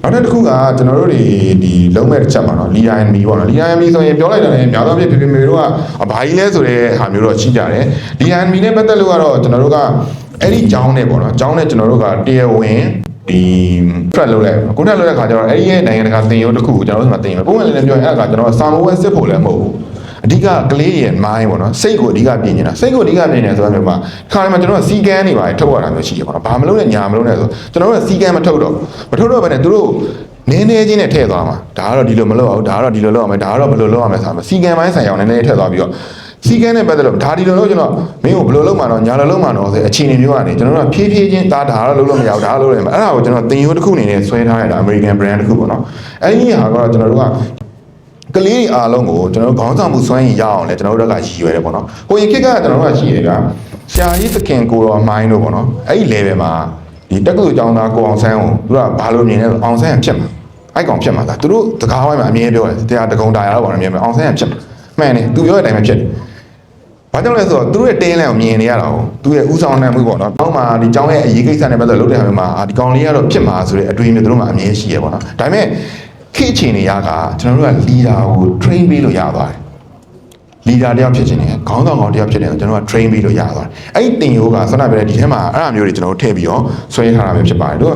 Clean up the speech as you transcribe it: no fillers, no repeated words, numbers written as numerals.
နောက်တစ်ခုကကျွန်တော်တို့ဒီလုံးမဲ့တစ်ချက်ပါနော် LINB ပေါ့နော် LINB ဆိုရင်ပြောလိုက်တာလည်းများသောအားဖြင့်ဖေမေတို့ကဘာကြီးလဲဆိုတဲ့ဟာမျိုးတော့ရှိကြတယ် LINB နဲ့ပတ်သက်လို့ကတော့ကျွန်တော်တို့ကအဲ့ဒီကျောင်းနဲ့ပေါ့နော်ကျောင်းနဲ့ကျွန်တော်တို့ကတရားဝင်ဒီ track လုပ်လိုက်ကိုတက်လုပ်တဲ့ခါကျတော့အဲ့ဒီရဲ့နိုင်ငံတကာသင်ရိုးတစ်ခုကိုကျွန်တော်တို့ကသင်ရမယ်ပုံမှန်လည်းပြောရင်အဲ့ဒါကကျွန်တော်စာမိုးဝဲစစ်ဖို့လည်းမဟုတ်ဘူးအဓိကကလေးရဲ့ mind ပေါ့နော်စိတ်ကိုအဓိကပြင်နေတာစိတ်ကိုအဓိကပြင်နေဆိုတော့မျိုးမှာခါတိုင်းမှာကျွန်တော်ကစီကန်းနေပါထုတ်ရတာမျိုးရှိတယ်ပေါ့နော်ဘာမလုပ်နဲ့ညာမလုပ်နဲ့ဆိုကျွန်တော်တို့ကစီကန်းမထုတ်တော့ဘဲနဲ့သူတို့နည်းနည်းချင်းနဲ့ထည့်သွားမှာဒါကတော့ဒီလိုမလုပ်အောင်ဒါကတော့ဒီလိုလုပ်အောင်မယ်ဒါကတော့ဘယ်လိုလုပ်အောင်မယ်ဆိုတာစီကန်းပိုင်းဆိုင်အောင်နည်းနည်းထည့်သွားပြီးတော့စီကန်းနဲ့ပတ်သက်လို့ဒါဒီလိုလုပ်ကျွန်တော်မင်းကိုဘယ်လိုလုပ်မှာတော့ညာလိုလုပ်မှာတော့ဆိုအခြေအနေမျိုးကနေကျွန်တော်တို့ကဖြည်းဖြည်းချင်းဒါကတော့လုပ်လို့မရဘူးဒါလုပ်လို့ရမှာအဲ့ဒါကိုကျွန်တော်သင်ရိုးတစ်ခုအနေနဲ့ဆွဲထားရတာ American brand တစ်ခုပေါ့နော်အဲ့ဒီဟာကတော့ကျွန်တော်တို့ကကလေးတွေအားလုံးကိုကျွန်တော်တို့ခေါင်းဆောင်မှုစွမ်းရည်ရအောင်လဲကျွန်တော်တို့ကရည်ရွယ်တယ်ပေါ့နော်။ဟိုရင်ခေတ်ကကျွန်တော်တို့ကရှိတယ်ကဆရာကြီးသခင်ကိုတော်မိုင်းတို့ပေါ့နော်။အဲ့ဒီ level မှာဒီတက္ကသိုလ်ကျောင်းသားကိုအောင်ဆန်းကိုသူကဘာလို့မြင်လဲဆိုအောင်ဆန်းရဖြစ်မှာ။အဲ့ကောင်ဖြစ်မှာလား။သူတို့တကားဝိုင်းမှာအမြဲပြောတယ်တရားတကုံတာရတော့ဘာလို့မြင်မလဲအောင်ဆန်းရဖြစ်မှာ။မှန်တယ်သူပြောတဲ့အတိုင်းပဲဖြစ်တယ်။ဘာကြောင့်လဲဆိုတော့သူတို့ရဲ့တင်းလန့်ကိုမြင်နေရတာကိုသူရဲ့ဥဆောင်နိုင်မှုပေါ့နော်။နောက်မှဒီကျောင်းရဲ့အရေးကိစ္စနဲ့ပတ်သက်လို့လုပ်တဲ့ဟာမျိုးမှာဒီကောင်လေးကတော့ဖြစ်မှာဆိုတဲ့အတွေ့အကြုံတွေသူတို့မှာအမြဲရှိရပေါ့နော်။ဒါပေမဲ့ခေတ်အခြေအနေကကျွန်တော်တို့က leader ကို train ပေးလို့ရသွားတယ် leader တယောက်ဖြစ်ခြင်းနဲ့ခေါင်းဆောင်ကောင်တယောက်ဖြစ်တယ်ကျွန်တော်က train ပေးလို့ရသွားတယ်အဲ့ဒီတင်ရိုးကဆွမ်းနာပြတဲ့ဒီထဲမှာအဲ့အမျိုးတွေကျွန်တော်တို့ထည့်ပြီးတော့ဆွဲထားတာပဲဖြစ်ပါတယ်တို့